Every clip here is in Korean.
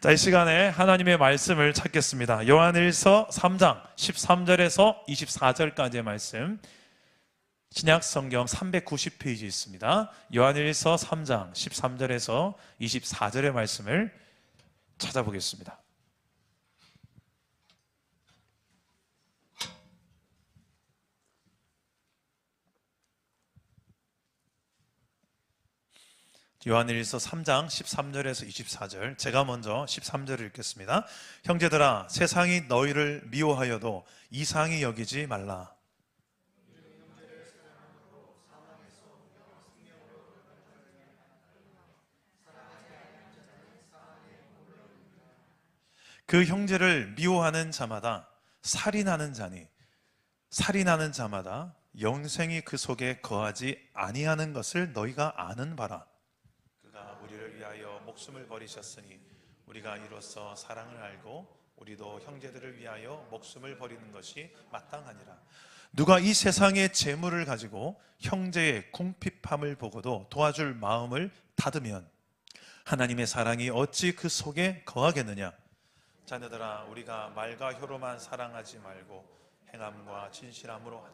자, 이 시간에 하나님의 말씀을 찾겠습니다. 요한일서 3장 13절에서 24절까지의 말씀, 신약 성경 390페이지 있습니다. 요한일서 3장 13절에서 24절의 말씀을 찾아보겠습니다. 요한일서 3장 13절에서 24절, 제가 먼저 13절을 읽겠습니다. 형제들아, 세상이 너희를 미워하여도 이상히 여기지 말라. 그 형제를 미워하는 자마다 살인하는 자니, 살인하는 자마다 영생이 그 속에 거하지 아니하는 것을 너희가 아는 바라. 우리를 위하여 목숨을 버리셨으니 우리가 이로써 사랑을 알고 우리도 형제들을 위하여 목숨을 버리는 것이 마땅하니라. 누가 이 세상의 재물을 가지고 형제의 궁핍함을 보고도 도와줄 마음을 닫으면 하나님의 사랑이 어찌 그 속에 거하겠느냐. 자녀들아, 우리가 말과 혀로만 사랑하지 말고 행함과 진실함으로 하라.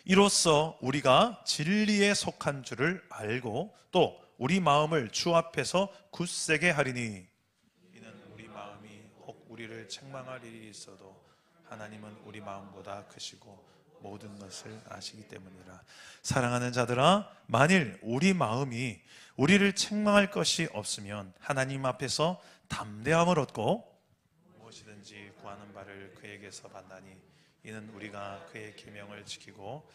이로써 우리가 진리에 속한 줄을 알고 또 우리 마음을 주 앞에서 굳세게 하리니, 이는 우리 마음이 혹 우리를 책망할 일이 있어도 하나님은 우리 마음보다 크시고 모든 것을 아시기 때문이라. 사랑하는 자들아, 만일 우리 마음이 우리를 책망할 것이 없으면 하나님 앞에서 담대함을 얻고 무엇이든지 구하는 바를 그에게서 받나니, 이는 우리가 그의 계명을 지키고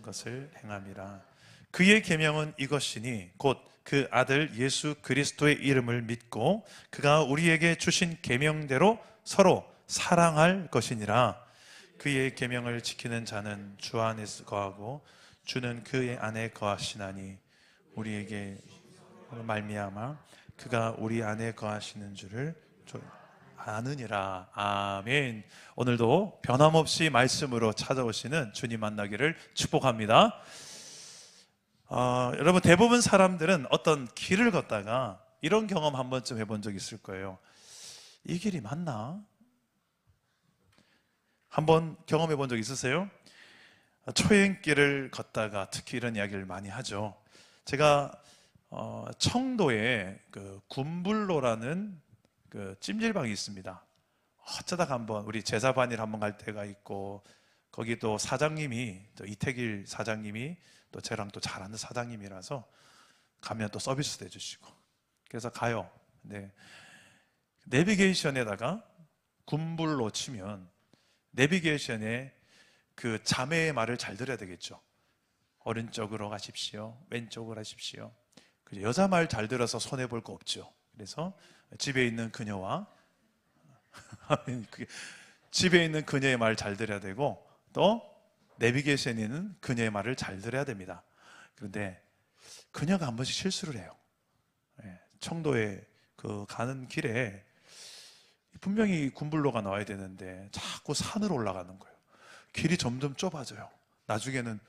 것을 행함이라. 그의 계명은 이것이니 곧 그 아들 예수 그리스도의 이름을 믿고 그가 우리에게 주신 계명대로 서로 사랑할 것이니라. 그의 계명을 지키는 자는 주 안에서 거하고 주는 그의 안에 거하시나니, 우리에게 말미암아 그가 우리 안에 거하시는 줄을 아느니라. 아멘. 오늘도 변함없이 말씀으로 찾아오시는 주님 만나기를 축복합니다. 여러분, 대부분 사람들은 어떤 길을 걷다가 이런 경험 한 번쯤 해본 적 있을 거예요. 이 길이 맞나? 한번 경험해 본 적 있으세요? 초행길을 걷다가 특히 이런 이야기를 많이 하죠. 제가 청도에 그 군불로라는 그 찜질방이 있습니다. 어쩌다가 한번 우리 제사반일 한번 갈 때가 있고, 거기 또 사장님이, 또 이태길 사장님이 또 저랑 또 잘 아는 사장님이라서 가면 또 서비스도 해주시고, 그래서 가요. 근데 내비게이션에다가 군불로 치면 내비게이션에 그 자매의 말을 잘 들어야 되겠죠. 오른쪽으로 가십시오, 왼쪽으로 하십시오. 여자 말 잘 들어서 손해볼 거 없죠. 그래서 집에 있는 그녀와 집에 있는 그녀의 말 잘 들어야 되고, 또 내비게이션에 있는 그녀의 말을 잘 들어야 됩니다. 그런데 그녀가 한 번씩 실수를 해요. 청도에 그 가는 길에 분명히 군불로가 나와야 되는데 자꾸 산으로 올라가는 거예요. 길이 점점 좁아져요. 나중에는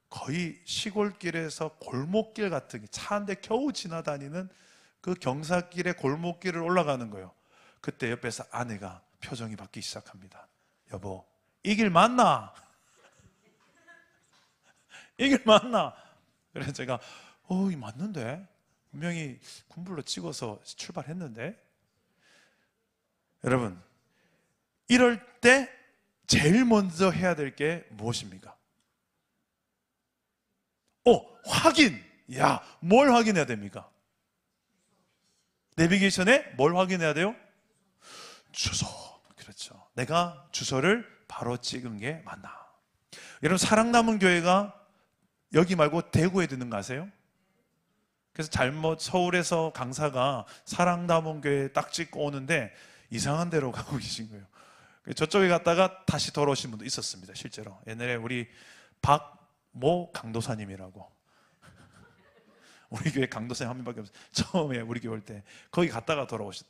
거의 시골길에서 골목길 같은, 차 한 대 겨우 지나다니는 그 경사길의 골목길을 올라가는 거예요. 그때 옆에서 아내가 표정이 바뀌기 시작합니다. 여보, 이 길 맞나? 이 길 맞나? 그래서 제가 이 맞는데? 분명히 군불로 찍어서 출발했는데? 여러분, 이럴 때 제일 먼저 해야 될 게 무엇입니까? 확인! 뭘 확인해야 됩니까? 내비게이션에 뭘 확인해야 돼요? 주소. 그렇죠. 내가 주소를 바로 찍은 게 맞나? 여러분, 사랑남은 교회가 여기 말고 대구에 듣는 거 아세요? 그래서 잘못 서울에서 강사가 사랑남은 교회에 딱 찍고 오는데 이상한 데로 가고 계신 거예요. 저쪽에 갔다가 다시 돌아오신 분도 있었습니다. 실제로 옛날에 우리 박모 강도사님이라고, 우리 교회 강도사님 한 명밖에 없어요. 처음에 우리 교회 올 때 거기 갔다가 돌아오셨.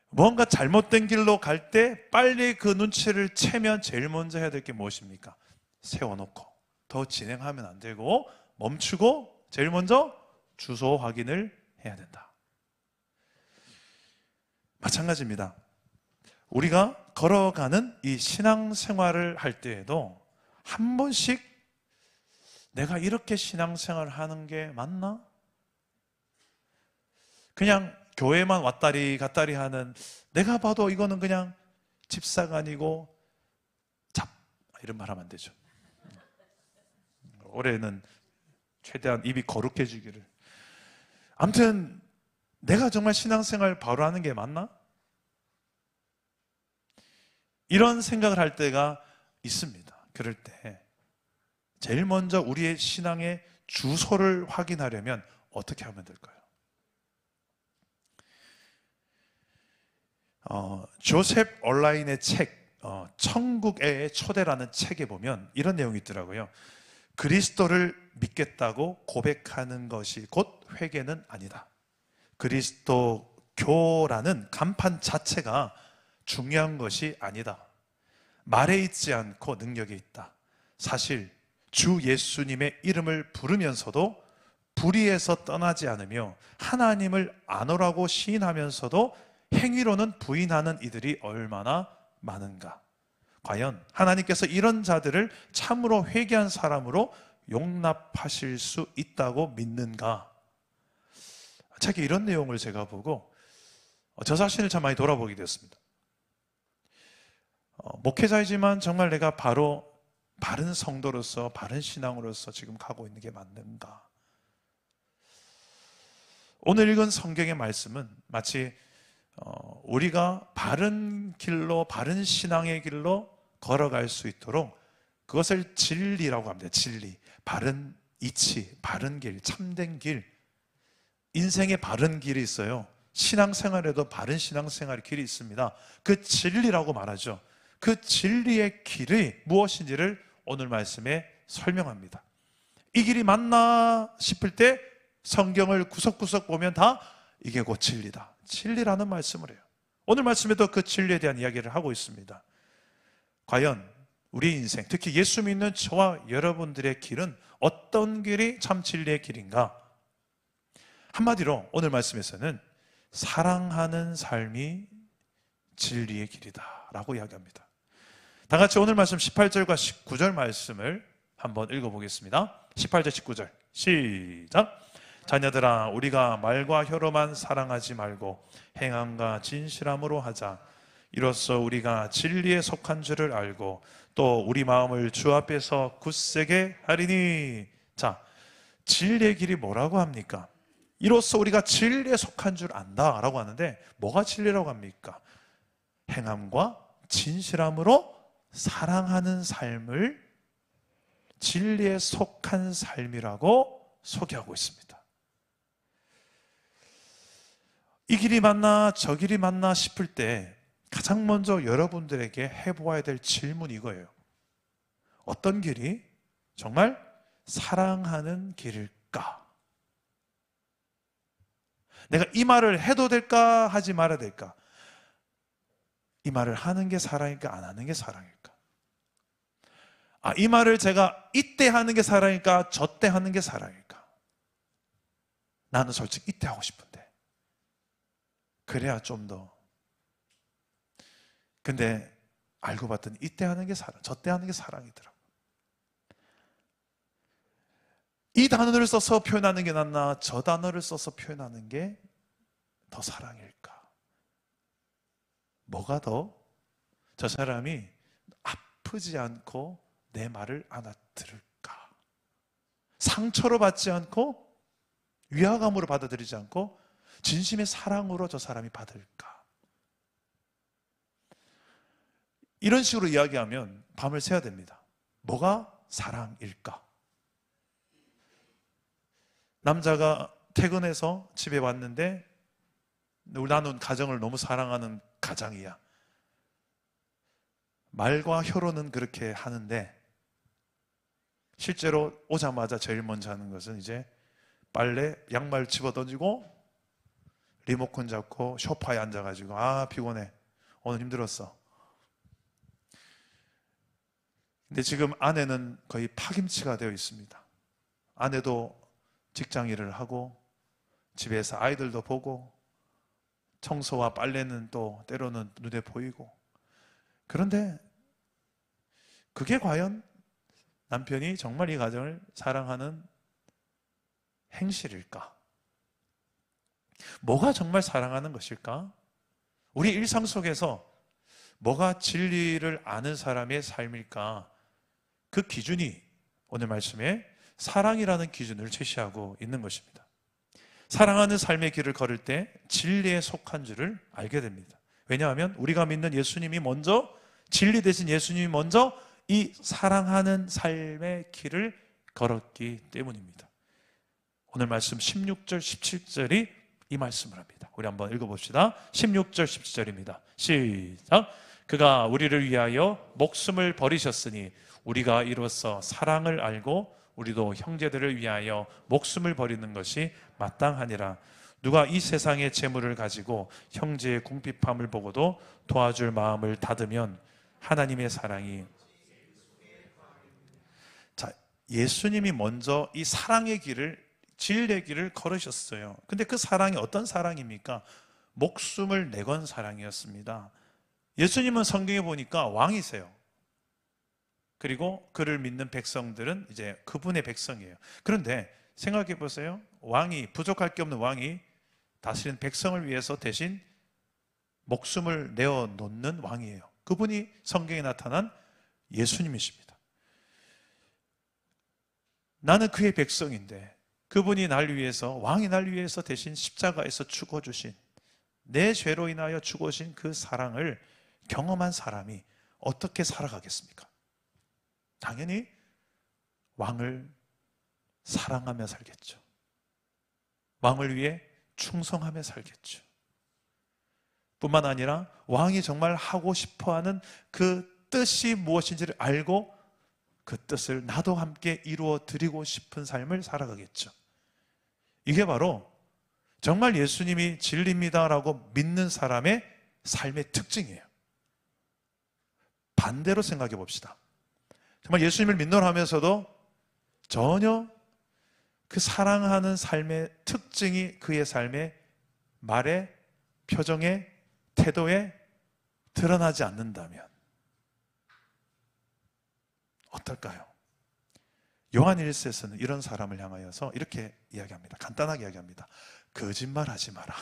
뭔가 잘못된 길로 갈 때 빨리 그 눈치를 채면 제일 먼저 해야 될 게 무엇입니까? 세워놓고 더 진행하면 안 되고 멈추고 제일 먼저 주소 확인을 해야 된다. 마찬가지입니다. 우리가 걸어가는 이 신앙생활을 할 때에도 한 번씩 내가 이렇게 신앙생활을 하는 게 맞나? 그냥 교회만 왔다리 갔다리 하는, 내가 봐도 이거는 그냥 집사가 아니고 이런 말 하면 안 되죠. 올해는 최대한 입이 거룩해지기를. 아무튼 내가 정말 신앙생활 바로 하는 게 맞나? 이런 생각을 할 때가 있습니다. 그럴 때 제일 먼저 우리의 신앙의 주소를 확인하려면 어떻게 하면 될까요? 조셉 얼라인의 책 천국의 초대라는 책에 보면 이런 내용이 있더라고요. 그리스도를 믿겠다고 고백하는 것이 곧 회개는 아니다. 그리스도교라는 간판 자체가 중요한 것이 아니다. 말에 있지 않고 능력에 있다. 사실 주 예수님의 이름을 부르면서도 불의에서 떠나지 않으며 하나님을 아노라고 시인하면서도 행위로는 부인하는 이들이 얼마나 많은가. 과연 하나님께서 이런 자들을 참으로 회개한 사람으로 용납하실 수 있다고 믿는가? 책에 이런 내용을 제가 보고 저 자신을 참 많이 돌아보게 되었습니다. 목회자이지만 정말 내가 바른 성도로서 바른 신앙으로서 지금 가고 있는 게 맞는가? 오늘 읽은 성경의 말씀은 마치 우리가 바른 길로, 바른 신앙의 길로 걸어갈 수 있도록 그것을 진리라고 합니다. 진리, 바른 이치, 바른 길, 참된 길. 인생에 바른 길이 있어요. 신앙생활에도 바른 신앙생활의 길이 있습니다. 그 진리라고 말하죠. 그 진리의 길이 무엇인지를 오늘 말씀에 설명합니다. 이 길이 맞나 싶을 때 성경을 구석구석 보면 다 이게 곧 진리다. 진리라는 말씀을 해요. 오늘 말씀에도 그 진리에 대한 이야기를 하고 있습니다. 과연 우리 인생, 특히 예수 믿는 저와 여러분들의 길은 어떤 길이 참 진리의 길인가? 한마디로 오늘 말씀에서는 사랑하는 삶이 진리의 길이다 라고 이야기합니다. 다 같이 오늘 말씀 18절과 19절 말씀을 한번 읽어보겠습니다. 18절 19절 시작. 자녀들아, 우리가 말과 혀로만 사랑하지 말고 행함과 진실함으로 하자. 이로써 우리가 진리에 속한 줄을 알고 또 우리 마음을 주 앞에서 굳세게 하리니. 자, 진리의 길이 뭐라고 합니까? 이로써 우리가 진리에 속한 줄 안다라고 하는데 뭐가 진리라고 합니까? 행함과 진실함으로 사랑하는 삶을 진리에 속한 삶이라고 소개하고 있습니다. 이 길이 맞나 저 길이 맞나 싶을 때 가장 먼저 여러분들에게 해보아야 될 질문이 이거예요. 어떤 길이 정말 사랑하는 길일까? 내가 이 말을 해도 될까 하지 말아야 될까? 이 말을 하는 게 사랑일까 안 하는 게 사랑일까? 이 말을 제가 이때 하는 게 사랑일까 저때 하는 게 사랑일까? 나는 솔직히 이때 하고 싶은데 그래야 좀 더. 근데 알고 봤더니 이때 하는 게 사랑, 저때 하는 게 사랑이더라고. 이 단어를 써서 표현하는 게 낫나 저 단어를 써서 표현하는 게 더 사랑일까? 뭐가 더 저 사람이 아프지 않고 내 말을 알아들을까? 상처로 받지 않고 위화감으로 받아들이지 않고 진심의 사랑으로 저 사람이 받을까? 이런 식으로 이야기하면 밤을 새야 됩니다. 뭐가 사랑일까? 남자가 퇴근해서 집에 왔는데 나는 가정을 너무 사랑하는 가장이야. 말과 혀로는 그렇게 하는데 실제로 오자마자 제일 먼저 하는 것은 이제 빨래, 양말 집어던지고 리모컨 잡고 소파에 앉아가지고 피곤해. 오늘 힘들었어. 근데 지금 아내는 거의 파김치가 되어 있습니다. 아내도 직장 일을 하고 집에서 아이들도 보고 청소와 빨래는 또 때로는 눈에 보이고. 그런데 그게 과연 남편이 정말 이 가정을 사랑하는 행실일까? 뭐가 정말 사랑하는 것일까? 우리 일상 속에서 뭐가 진리를 아는 사람의 삶일까? 그 기준이 오늘 말씀에 사랑이라는 기준을 제시하고 있는 것입니다. 사랑하는 삶의 길을 걸을 때 진리에 속한 줄을 알게 됩니다. 왜냐하면 우리가 믿는 예수님이 먼저, 진리 대신 예수님이 먼저 이 사랑하는 삶의 길을 걸었기 때문입니다. 오늘 말씀 16절, 17절이 이 말씀을 합니다. 우리 한번 읽어봅시다. 16절, 17절입니다. 시작. 그가 우리를 위하여 목숨을 버리셨으니 우리가 이로써 사랑을 알고 우리도 형제들을 위하여 목숨을 버리는 것이 마땅하니라. 누가 이 세상의 재물을 가지고 형제의 궁핍함을 보고도 도와줄 마음을 닫으면 하나님의 사랑이, 자, 예수님이 먼저 이 사랑의 길을, 진리의 길을 걸으셨어요. 근데 그 사랑이 어떤 사랑입니까? 목숨을 내건 사랑이었습니다. 예수님은 성경에 보니까 왕이세요. 그리고 그를 믿는 백성들은 이제 그분의 백성이에요. 그런데 생각해 보세요. 왕이, 부족할 게 없는 왕이 다스리는 백성을 위해서 대신 목숨을 내어놓는 왕이에요. 그분이 성경에 나타난 예수님이십니다. 나는 그의 백성인데 그분이 날 위해서, 왕이 날 위해서 대신 십자가에서 죽어주신, 내 죄로 인하여 죽어신 그 사랑을 경험한 사람이 어떻게 살아가겠습니까? 당연히 왕을 사랑하며 살겠죠. 왕을 위해 충성하며 살겠죠. 뿐만 아니라 왕이 정말 하고 싶어하는 그 뜻이 무엇인지를 알고 그 뜻을 나도 함께 이루어 드리고 싶은 삶을 살아가겠죠. 이게 바로 정말 예수님이 진리입니다라고 믿는 사람의 삶의 특징이에요. 반대로 생각해 봅시다. 정말 예수님을 믿노라 하면서도 전혀 그 사랑하는 삶의 특징이 그의 삶의 말에, 표정에, 태도에 드러나지 않는다면 어떨까요? 요한 1서에서는 이런 사람을 향하여서 이렇게 이야기합니다. 간단하게 이야기합니다. 거짓말하지 마라.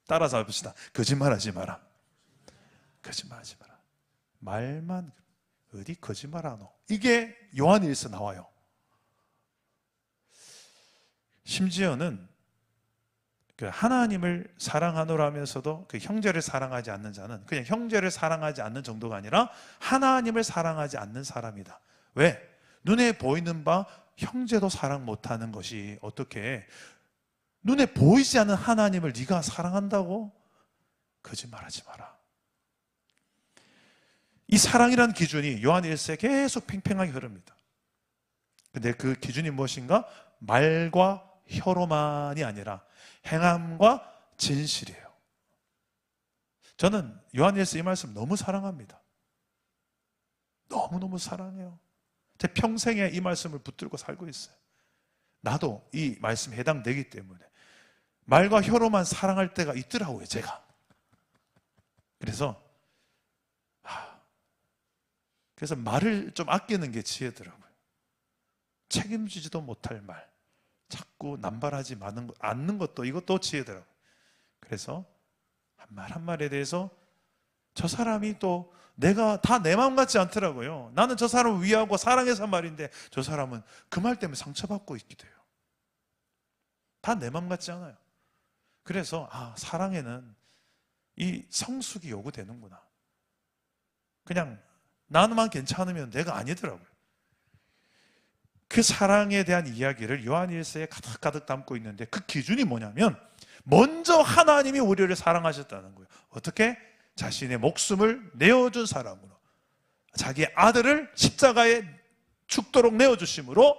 따라서 해봅시다. 거짓말하지 마라. 거짓말하지 마라. 말만, 어디 거짓말하노? 이게 요한 1서 나와요. 심지어는 그 하나님을 사랑하노라면서도 그 형제를 사랑하지 않는 자는 그냥 형제를 사랑하지 않는 정도가 아니라 하나님을 사랑하지 않는 사람이다. 왜? 눈에 보이는 바 형제도 사랑 못하는 것이 어떻게 눈에 보이지 않는 하나님을 네가 사랑한다고? 거짓말하지 마라. 이 사랑이라는 기준이 요한 1서에 계속 팽팽하게 흐릅니다. 근데 그 기준이 무엇인가? 말과 혀로만이 아니라 행함과 진실이에요. 저는 요한 1서 이 말씀 너무 사랑합니다. 너무너무 사랑해요. 제 평생에 이 말씀을 붙들고 살고 있어요. 나도 이 말씀에 해당되기 때문에 말과 혀로만 사랑할 때가 있더라고요, 제가. 그래서 말을 좀 아끼는 게 지혜더라고요. 책임지지도 못할 말, 자꾸 남발하지 않는 것도, 이것도 지혜더라고요. 그래서 한 말 한 말에 대해서 저 사람이 또 내가 다 내 마음 같지 않더라고요. 나는 저 사람을 위하고 사랑해서 한 말인데 저 사람은 그 말 때문에 상처받고 있기도 해요. 다 내 마음 같지 않아요. 그래서 사랑에는 이 성숙이 요구되는구나. 그냥 나만 괜찮으면 내가 아니더라고요. 그 사랑에 대한 이야기를 요한 1서에 가득가득 담고 있는데 그 기준이 뭐냐면 먼저 하나님이 우리를 사랑하셨다는 거예요. 어떻게? 자신의 목숨을 내어준 사람으로, 자기의 아들을 십자가에 죽도록 내어주심으로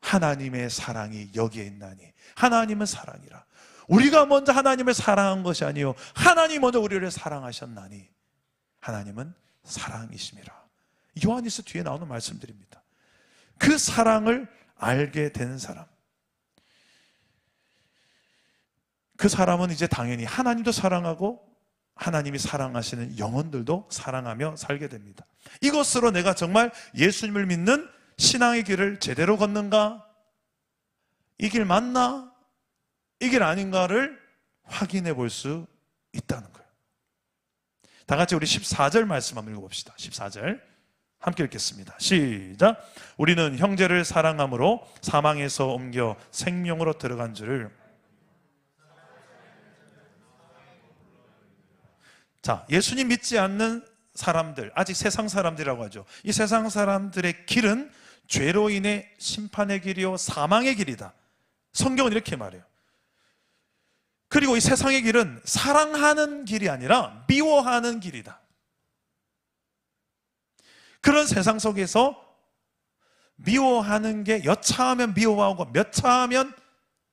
하나님의 사랑이 여기에 있나니 하나님은 사랑이라. 우리가 먼저 하나님을 사랑한 것이 아니요 하나님이 먼저 우리를 사랑하셨나니 하나님은 사랑이심이라. 요한일서 뒤에 나오는 말씀들입니다. 그 사랑을 알게 된 사람, 그 사람은 이제 당연히 하나님도 사랑하고 하나님이 사랑하시는 영혼들도 사랑하며 살게 됩니다. 이것으로 내가 정말 예수님을 믿는 신앙의 길을 제대로 걷는가? 이 길 맞나? 이 길 아닌가를 확인해 볼 수 있다는 거예요. 다 같이 우리 14절 말씀 한번 읽어봅시다. 14절 함께 읽겠습니다. 시작. 우리는 형제를 사랑함으로 사망에서 옮겨 생명으로 들어간 줄을. 자, 예수님 믿지 않는 사람들, 아직 세상 사람들이라고 하죠. 이 세상 사람들의 길은 죄로 인해 심판의 길이요 사망의 길이다. 성경은 이렇게 말해요. 그리고 이 세상의 길은 사랑하는 길이 아니라 미워하는 길이다. 그런 세상 속에서 미워하는 게 여차하면 미워하고 여차하면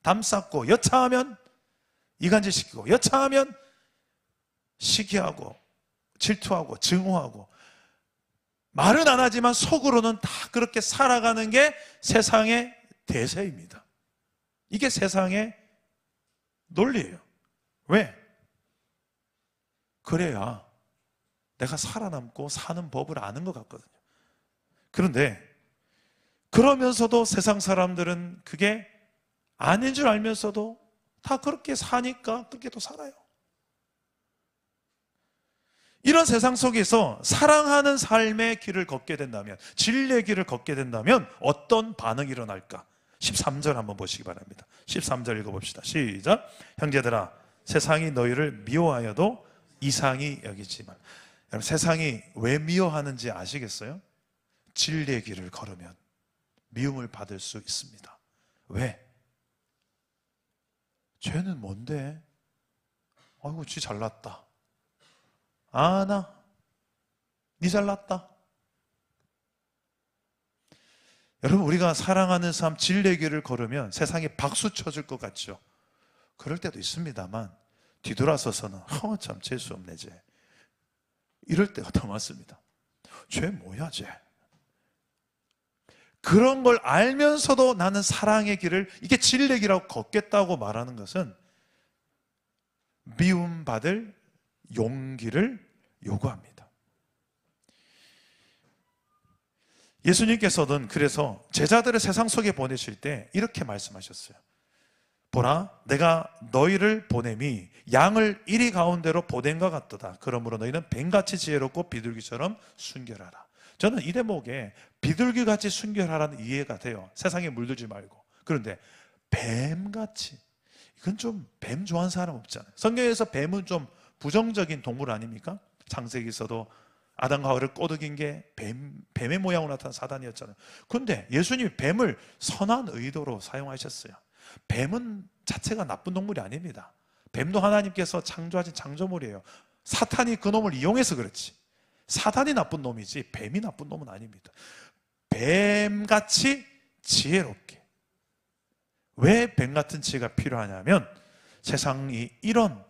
담쌓고 여차하면 이간질시키고 여차하면 시기하고 질투하고 증오하고 말은 안 하지만 속으로는 다 그렇게 살아가는 게 세상의 대세입니다. 이게 세상의 논리예요. 왜? 그래야 내가 살아남고 사는 법을 아는 것 같거든요. 그런데 그러면서도 세상 사람들은 그게 아닌 줄 알면서도 다 그렇게 사니까 그렇게 또 살아요. 이런 세상 속에서 사랑하는 삶의 길을 걷게 된다면, 진리의 길을 걷게 된다면 어떤 반응이 일어날까? 13절 한번 보시기 바랍니다. 13절 읽어봅시다. 시작. 형제들아, 세상이 너희를 미워하여도 이상히 여기지만. 여러분, 세상이 왜 미워하는지 아시겠어요? 진리의 길을 걸으면 미움을 받을 수 있습니다. 왜? 죄는 뭔데? 아이고, 지 잘났다. 니 잘났다. 여러분, 우리가 사랑하는 삶, 진리의 길을 걸으면 세상에 박수 쳐줄 것 같죠? 그럴 때도 있습니다만 뒤돌아서서는 참 재수 없네 쟤, 이럴 때가 더 많습니다. 쟤 뭐야 쟤. 그런 걸 알면서도 나는 사랑의 길을, 이게 진리의 길이라고 걷겠다고 말하는 것은 미움받을 용기를 요구합니다. 예수님께서는 그래서 제자들을 세상 속에 보내실 때 이렇게 말씀하셨어요. 보라, 내가 너희를 보냄이 양을 이리 가운데로 보낸 것 같도다. 그러므로 너희는 뱀같이 지혜롭고 비둘기처럼 순결하라. 저는 이 대목에 비둘기같이 순결하라는 이해가 돼요. 세상에 물들지 말고. 그런데 뱀같이, 이건 좀 뱀 좋아하는 사람 없잖아요. 성경에서 뱀은 좀 부정적인 동물 아닙니까? 창세기에서도 아담과 하와를 꼬드긴 게 뱀의 모양으로 나타난 사단이었잖아요. 그런데 예수님이 뱀을 선한 의도로 사용하셨어요. 뱀은 자체가 나쁜 동물이 아닙니다. 뱀도 하나님께서 창조하신 창조물이에요. 사탄이 그 놈을 이용해서 그렇지, 사단이 나쁜 놈이지 뱀이 나쁜 놈은 아닙니다. 뱀같이 지혜롭게. 왜 뱀같은 지혜가 필요하냐면, 세상이 이런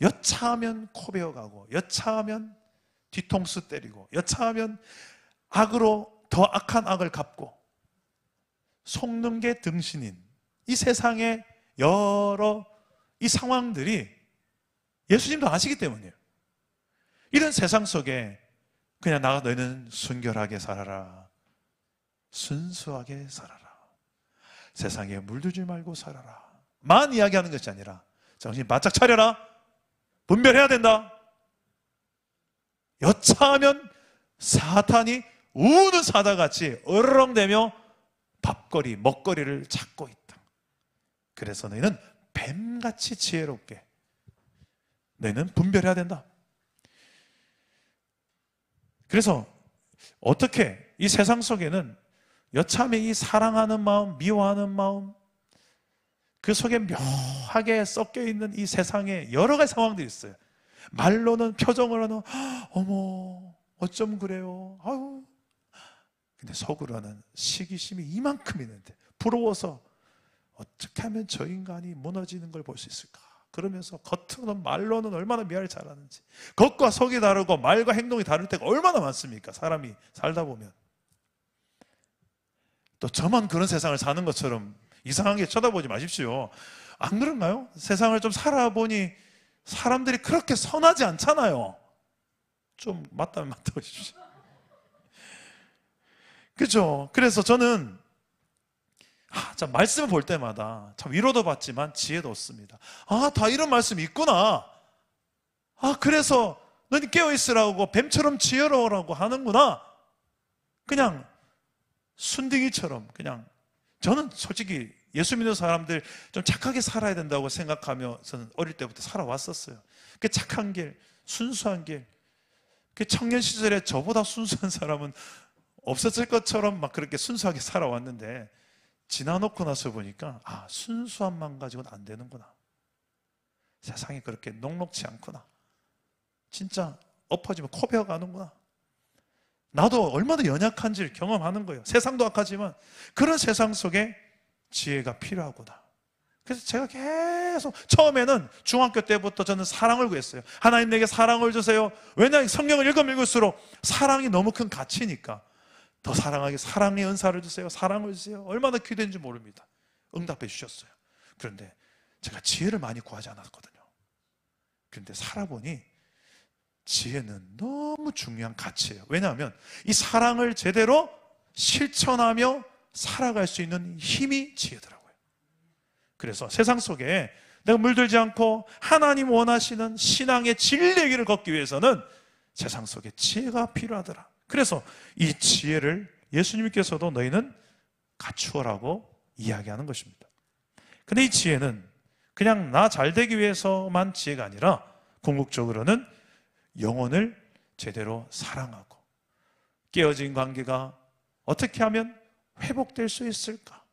여차하면 코 베어가고 여차하면 뒤통수 때리고 여차하면 악으로 더 악한 악을 갚고 속는 게 등신인 이 세상의 여러 이 상황들이 예수님도 아시기 때문이에요. 이런 세상 속에 그냥 너희는 순결하게 살아라, 순수하게 살아라, 세상에 물들지 말고 살아라 만 이야기하는 것이 아니라 정신 바짝 차려라, 분별해야 된다. 여차하면 사탄이 우는 사자같이 어르렁대며 밥거리, 먹거리를 찾고 있다. 그래서 너희는 뱀같이 지혜롭게, 너희는 분별해야 된다. 그래서 어떻게 이 세상 속에는 여차하면 이 사랑하는 마음, 미워하는 마음, 그 속에 묘하게 섞여 있는 이 세상에 여러 가지 상황들이 있어요. 말로는, 표정으로는 어머 어쩜 그래요, 아유. 근데 속으로는 시기심이 이만큼 있는데, 부러워서 어떻게 하면 저 인간이 무너지는 걸 볼 수 있을까? 그러면서 겉으로는, 말로는 얼마나 미화를 잘하는지, 겉과 속이 다르고 말과 행동이 다를 때가 얼마나 많습니까? 사람이 살다 보면. 또 저만 그런 세상을 사는 것처럼 이상하게 쳐다보지 마십시오. 안 그런가요? 세상을 좀 살아보니 사람들이 그렇게 선하지 않잖아요. 좀 맞다면 맞다고 해주십시오. 그죠? 그래서 저는 참 말씀을 볼 때마다 참 위로도 받지만 지혜도 얻습니다. 다 이런 말씀이 있구나. 그래서 너는 깨어있으라고 뱀처럼 지혜로우라고 하는구나. 그냥 순둥이처럼 그냥. 저는 솔직히 예수 믿는 사람들 좀 착하게 살아야 된다고 생각하며 저는 어릴 때부터 살아왔었어요. 그 착한 길, 순수한 길. 그 청년 시절에 저보다 순수한 사람은 없었을 것처럼 막 그렇게 순수하게 살아왔는데, 지나놓고 나서 보니까 순수함만 가지고는 안 되는구나. 세상이 그렇게 녹록지 않구나. 진짜 엎어지면 코 베어가는구나. 나도 얼마나 연약한지를 경험하는 거예요. 세상도 악하지만 그런 세상 속에 지혜가 필요하구나. 그래서 제가 계속 처음에는 중학교 때부터 저는 사랑을 구했어요. 하나님 내게 사랑을 주세요. 왜냐하면 성경을 읽으면 읽을수록 사랑이 너무 큰 가치니까 더 사랑하게 사랑의 은사를 주세요. 사랑을 주세요. 얼마나 기도했는지 모릅니다. 응답해 주셨어요. 그런데 제가 지혜를 많이 구하지 않았거든요. 그런데 살아보니 지혜는 너무 중요한 가치예요. 왜냐하면 이 사랑을 제대로 실천하며 살아갈 수 있는 힘이 지혜더라고요. 그래서 세상 속에 내가 물들지 않고 하나님 원하시는 신앙의 진리의 길을 걷기 위해서는 세상 속에 지혜가 필요하더라. 그래서 이 지혜를 예수님께서도 너희는 갖추어라고 이야기하는 것입니다. 근데 이 지혜는 그냥 나 잘 되기 위해서만 지혜가 아니라 궁극적으로는 영혼을 제대로 사랑하고 깨어진 관계가 어떻게 하면 회복될 수 있을까?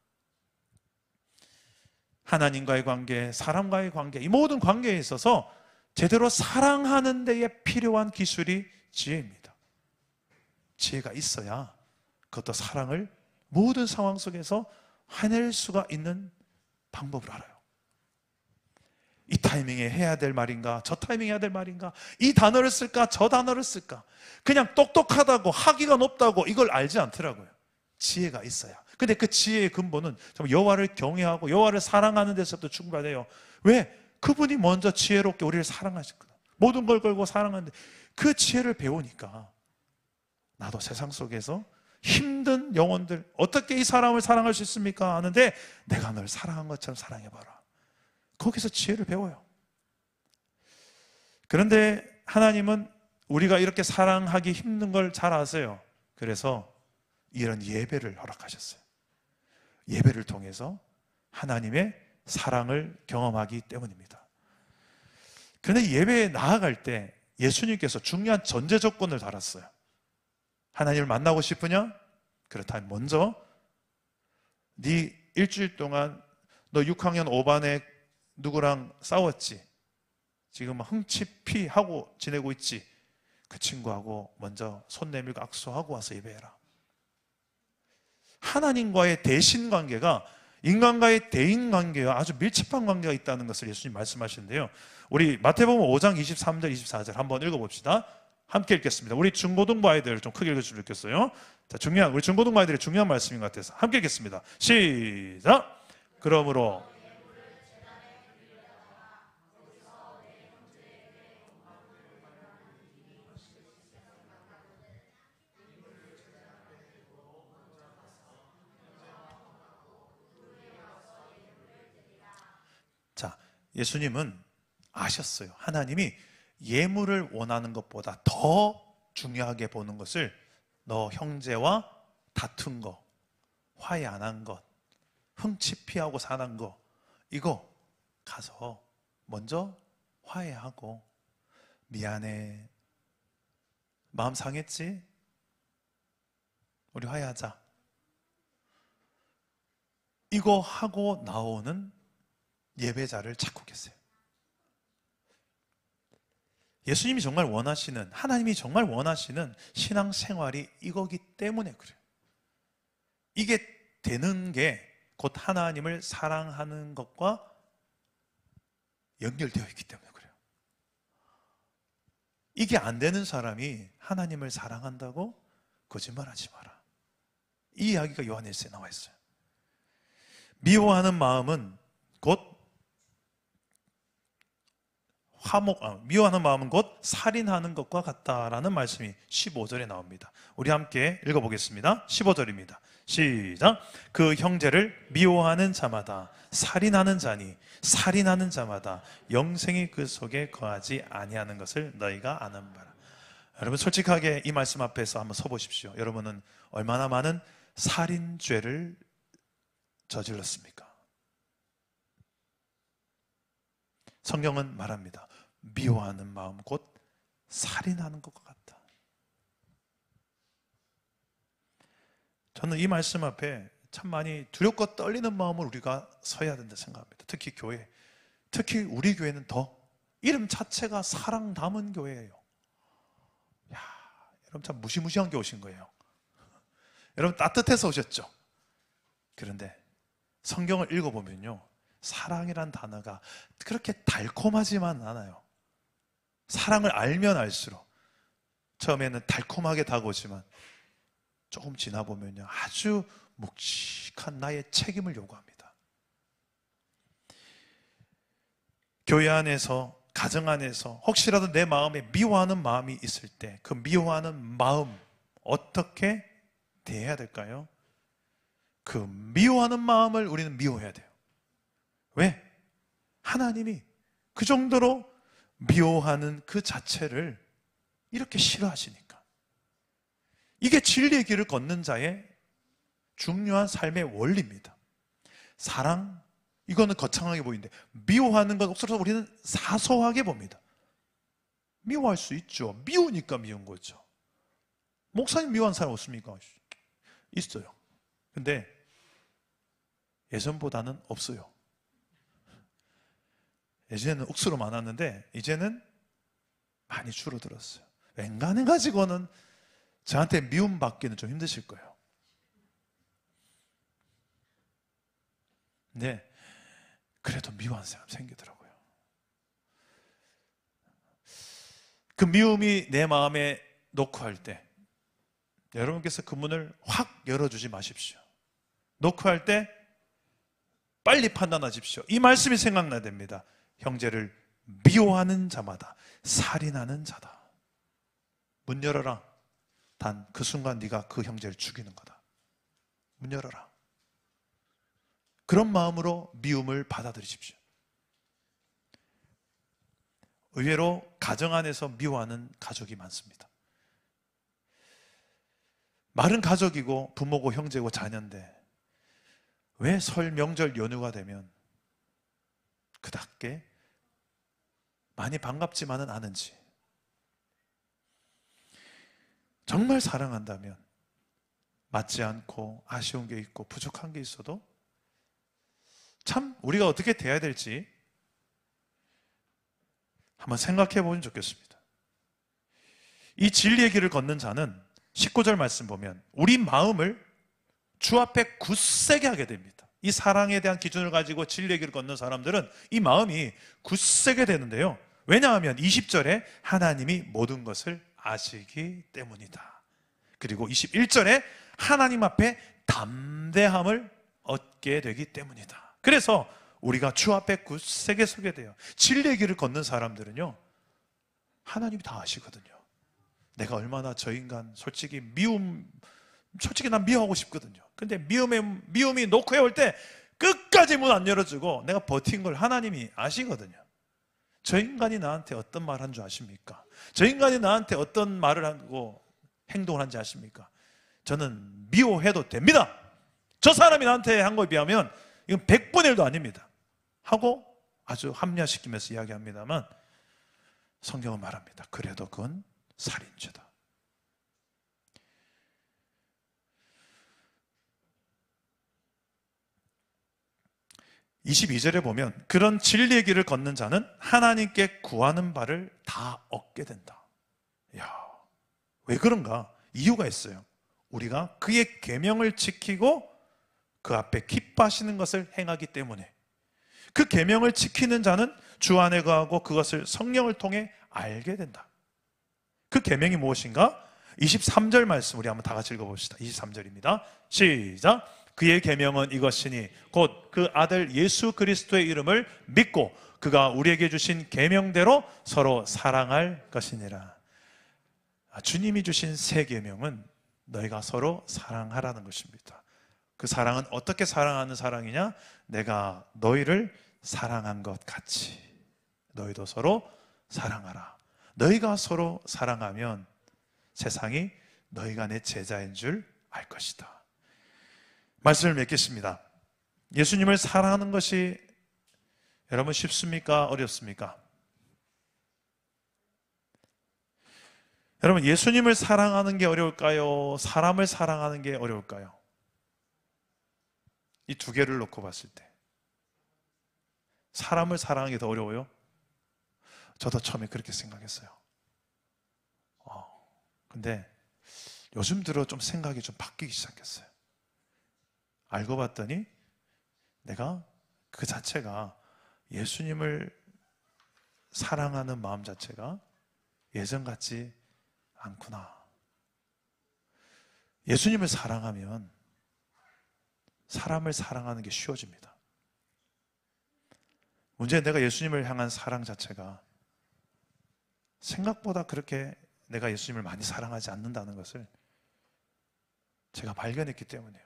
하나님과의 관계, 사람과의 관계, 이 모든 관계에 있어서 제대로 사랑하는 데에 필요한 기술이 지혜입니다. 지혜가 있어야 그것도 사랑을 모든 상황 속에서 해낼 수가 있는 방법을 알아요. 이 타이밍에 해야 될 말인가, 저 타이밍에 해야 될 말인가, 이 단어를 쓸까, 저 단어를 쓸까. 그냥 똑똑하다고, 학위가 높다고 이걸 알지 않더라고요. 지혜가 있어야. 근데 그 지혜의 근본은 여호와를 경외하고 여호와를 사랑하는 데서부터 출발해요. 왜? 그분이 먼저 지혜롭게 우리를 사랑하셨거든. 모든 걸 걸고 사랑하는데 그 지혜를 배우니까 나도 세상 속에서 힘든 영혼들, 어떻게 이 사람을 사랑할 수 있습니까? 하는데 내가 널 사랑한 것처럼 사랑해봐라. 거기서 지혜를 배워요. 그런데 하나님은 우리가 이렇게 사랑하기 힘든 걸 잘 아세요. 그래서 이런 예배를 허락하셨어요. 예배를 통해서 하나님의 사랑을 경험하기 때문입니다. 그런데 예배에 나아갈 때 예수님께서 중요한 전제 조건을 달았어요. 하나님을 만나고 싶으냐? 그렇다면 먼저 네 일주일 동안 너 6학년 5반에 누구랑 싸웠지? 지금 흥치피 하고 지내고 있지? 그 친구하고 먼저 손 내밀고 악수하고 와서 예배해라. 하나님과의 대신 관계가 인간과의 대인 관계와 아주 밀접한 관계가 있다는 것을 예수님 말씀하시는데요. 우리 마태복음 5장 23절 24절 한번 읽어봅시다. 함께 읽겠습니다. 우리 중고등부 아이들 좀 크게 읽어주시면 좋겠어요. 자, 우리 중고등부 아이들의 중요한 말씀인 것 같아서 함께 읽겠습니다. 시작! 그러므로 자, 예수님은 아셨어요. 하나님이 예물을 원하는 것보다 더 중요하게 보는 것을 너 형제와 다툰 거, 화해 안 한 것, 흥치 피하고 사는 거, 이거 가서 먼저 화해하고 미안해, 마음 상했지? 우리 화해하자. 이거 하고 나오는 예배자를 찾고 계세요. 예수님이 정말 원하시는, 하나님이 정말 원하시는 신앙생활이 이거기 때문에 그래요. 이게 되는 게 곧 하나님을 사랑하는 것과 연결되어 있기 때문에 그래요. 이게 안 되는 사람이 하나님을 사랑한다고 거짓말하지 마라. 이 이야기가 요한일서에 나와 있어요. 미워하는 마음은 곧 미워하는 마음은 곧 살인하는 것과 같다라는 말씀이 15절에 나옵니다. 우리 함께 읽어보겠습니다. 15절입니다. 시작. 그 형제를 미워하는 자마다 살인하는 자니 살인하는 자마다 영생이 그 속에 거하지 아니하는 것을 너희가 아는 바라. 여러분 솔직하게 이 말씀 앞에서 한번 서보십시오. 여러분은 얼마나 많은 살인죄를 저질렀습니까? 성경은 말합니다. 미워하는 마음 곧 살인하는 것과 같다. 저는 이 말씀 앞에 참 많이 두렵고 떨리는 마음을 우리가 서야 된다 생각합니다. 특히 교회, 특히 우리 교회는 더 이름 자체가 사랑 담은 교회예요. 야, 여러분 참 무시무시한 게 오신 거예요. 여러분 따뜻해서 오셨죠? 그런데 성경을 읽어보면요, 사랑이란 단어가 그렇게 달콤하지만 않아요. 사랑을 알면 알수록 처음에는 달콤하게 다가오지만 조금 지나보면요, 아주 묵직한 나의 책임을 요구합니다. 교회 안에서, 가정 안에서 혹시라도 내 마음에 미워하는 마음이 있을 때 그 미워하는 마음 어떻게 대해야 될까요? 그 미워하는 마음을 우리는 미워해야 돼요. 왜? 하나님이 그 정도로 미워하는 그 자체를 이렇게 싫어하시니까. 이게 진리의 길을 걷는 자의 중요한 삶의 원리입니다. 사랑, 이거는 거창하게 보이는데 미워하는 것 옥수로 우리는 사소하게 봅니다. 미워할 수 있죠. 미우니까 미운 거죠. 목사님 미워하는 사람 없습니까? 있어요. 근데 예전보다는 없어요. 예전에는 억수로 많았는데 이제는 많이 줄어들었어요. 웬간해 가지고는 저한테 미움 받기는 좀 힘드실 거예요. 근데 그래도 미워하는 사람 생기더라고요. 그 미움이 내 마음에 놓고 할 때 여러분께서 그 문을 확 열어주지 마십시오. 놓고 할 때 빨리 판단하십시오. 이 말씀이 생각나야 됩니다. 형제를 미워하는 자마다 살인하는 자다. 문 열어라. 단 그 순간 네가 그 형제를 죽이는 거다. 문 열어라. 그런 마음으로 미움을 받아들이십시오. 의외로 가정 안에서 미워하는 가족이 많습니다. 말은 가족이고 부모고 형제고 자녀인데 왜 설 명절 연휴가 되면 그닥게 많이 반갑지만은 않은지. 정말 사랑한다면 맞지 않고 아쉬운 게 있고 부족한 게 있어도 참 우리가 어떻게 대해야 될지 한번 생각해 보면 좋겠습니다. 이 진리의 길을 걷는 자는 19절 말씀 보면 우리 마음을 주 앞에 굳세게 하게 됩니다. 이 사랑에 대한 기준을 가지고 진리의 길을 걷는 사람들은 이 마음이 굳세게 되는데요. 왜냐하면 20절에 하나님이 모든 것을 아시기 때문이다. 그리고 21절에 하나님 앞에 담대함을 얻게 되기 때문이다. 그래서 우리가 주 앞에 굳세게 서게 돼요. 진리의 길을 걷는 사람들은요, 하나님이 다 아시거든요. 내가 얼마나 저 인간 솔직히 난 미워하고 싶거든요. 근데 미움이 노크해 올 때 끝까지 문 안 열어주고 내가 버틴 걸 하나님이 아시거든요. 저 인간이 나한테 어떤 말 한 줄 아십니까? 저 인간이 나한테 어떤 말을 하고 행동을 한지 아십니까? 저는 미워해도 됩니다. 저 사람이 나한테 한 거에 비하면 이건 100분의 1도 아닙니다. 하고 아주 합리화시키면서 이야기합니다만 성경은 말합니다. 그래도 그건 살인죄다. (22절에) 보면 그런 진리의 길을 걷는 자는 하나님께 구하는 바를 다 얻게 된다. 이야, 왜 그런가? 이유가 있어요. 우리가 그의 계명을 지키고 그 앞에 기뻐하시는 것을 행하기 때문에. 그 계명을 지키는 자는 주 안에 거하고 그것을 성령을 통해 알게 된다. 그 계명이 무엇인가? 23절 말씀 우리 한번 다 같이 읽어봅시다. 23절입니다. 시작. 그의 계명은 이것이니 곧 그 아들 예수 그리스도의 이름을 믿고 그가 우리에게 주신 계명대로 서로 사랑할 것이니라. 주님이 주신 새 계명은 너희가 서로 사랑하라는 것입니다. 그 사랑은 어떻게 사랑하는 사랑이냐? 내가 너희를 사랑한 것 같이 너희도 서로 사랑하라. 너희가 서로 사랑하면 세상이 너희가 내 제자인 줄 알 것이다. 말씀을 맺겠습니다. 예수님을 사랑하는 것이 여러분 쉽습니까? 어렵습니까? 여러분, 예수님을 사랑하는 게 어려울까요? 사람을 사랑하는 게 어려울까요? 이 두 개를 놓고 봤을 때 사람을 사랑하는 게 더 어려워요? 저도 처음에 그렇게 생각했어요. 근데 요즘 들어 좀 생각이 좀 바뀌기 시작했어요. 알고 봤더니 내가 그 자체가 예수님을 사랑하는 마음 자체가 예전 같지 않구나. 예수님을 사랑하면 사람을 사랑하는 게 쉬워집니다. 문제는 내가 예수님을 향한 사랑 자체가 생각보다 그렇게 내가 예수님을 많이 사랑하지 않는다는 것을 제가 발견했기 때문이에요.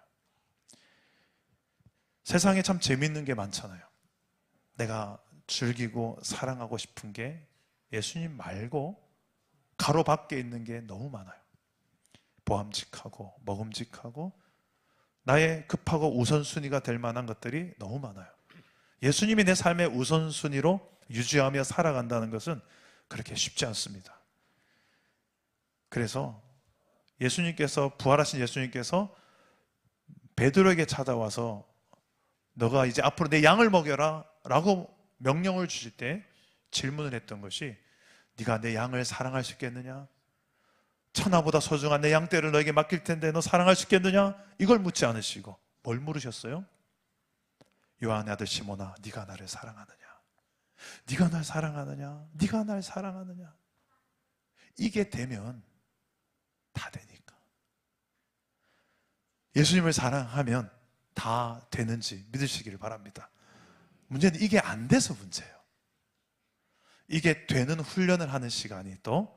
세상에 참 재밌는 게 많잖아요. 내가 즐기고 사랑하고 싶은 게 예수님 말고 가로밖에 있는 게 너무 많아요. 보암직하고 먹음직하고 나의 급하고 우선순위가 될 만한 것들이 너무 많아요. 예수님이 내 삶의 우선순위로 유지하며 살아간다는 것은 그렇게 쉽지 않습니다. 그래서 예수님께서, 부활하신 예수님께서 베드로에게 찾아와서 너가 이제 앞으로 내 양을 먹여라 라고 명령을 주실 때 질문을 했던 것이 네가 내 양을 사랑할 수 있겠느냐? 천하보다 소중한 내 양떼를 너에게 맡길 텐데 너 사랑할 수 있겠느냐? 이걸 묻지 않으시고 뭘 물으셨어요? 요한의 아들 시몬아, 네가 나를 사랑하느냐? 네가 날 사랑하느냐? 네가 날 사랑하느냐? 이게 되면 다 되니까. 예수님을 사랑하면 다 되는지 믿으시기를 바랍니다. 문제는 이게 안 돼서 문제예요. 이게 되는 훈련을 하는 시간이 또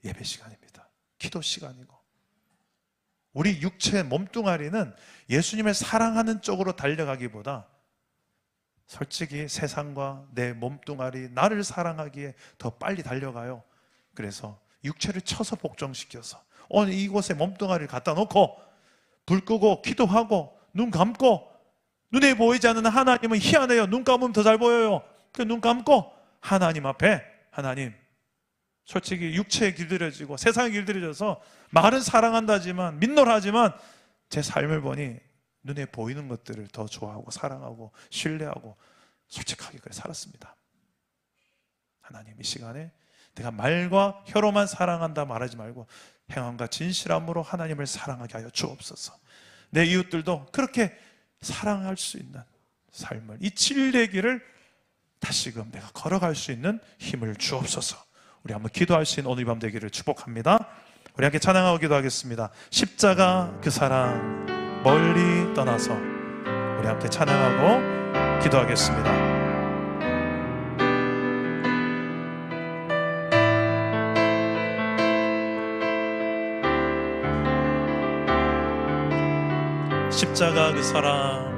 예배 시간입니다. 기도 시간이고. 우리 육체의 몸뚱아리는 예수님을 사랑하는 쪽으로 달려가기보다 솔직히 세상과 내 몸뚱아리, 나를 사랑하기에 더 빨리 달려가요. 그래서 육체를 쳐서 복종시켜서 오늘 이곳에 몸뚱아리를 갖다 놓고 불 끄고 기도하고 눈 감고, 눈에 보이지 않는 하나님은 희한해요. 눈 감으면 더 잘 보여요. 그 눈 감고 하나님 앞에, 하나님, 솔직히 육체에 길들여지고 세상에 길들여져서 말은 사랑한다지만, 민노하지만 제 삶을 보니 눈에 보이는 것들을 더 좋아하고 사랑하고 신뢰하고 솔직하게 그래 살았습니다. 하나님, 이 시간에 내가 말과 혀로만 사랑한다 말하지 말고 행함과 진실함으로 하나님을 사랑하게 하여 주옵소서. 내 이웃들도 그렇게 사랑할 수 있는 삶을, 이 진리의 길을 다시금 내가 걸어갈 수 있는 힘을 주옵소서. 우리 한번 기도할 수 있는 오늘 밤 되기를 축복합니다. 우리 함께 찬양하고 기도하겠습니다. 십자가 그 사랑 멀리 떠나서 우리 함께 찬양하고 기도하겠습니다. 십자가 그 사랑,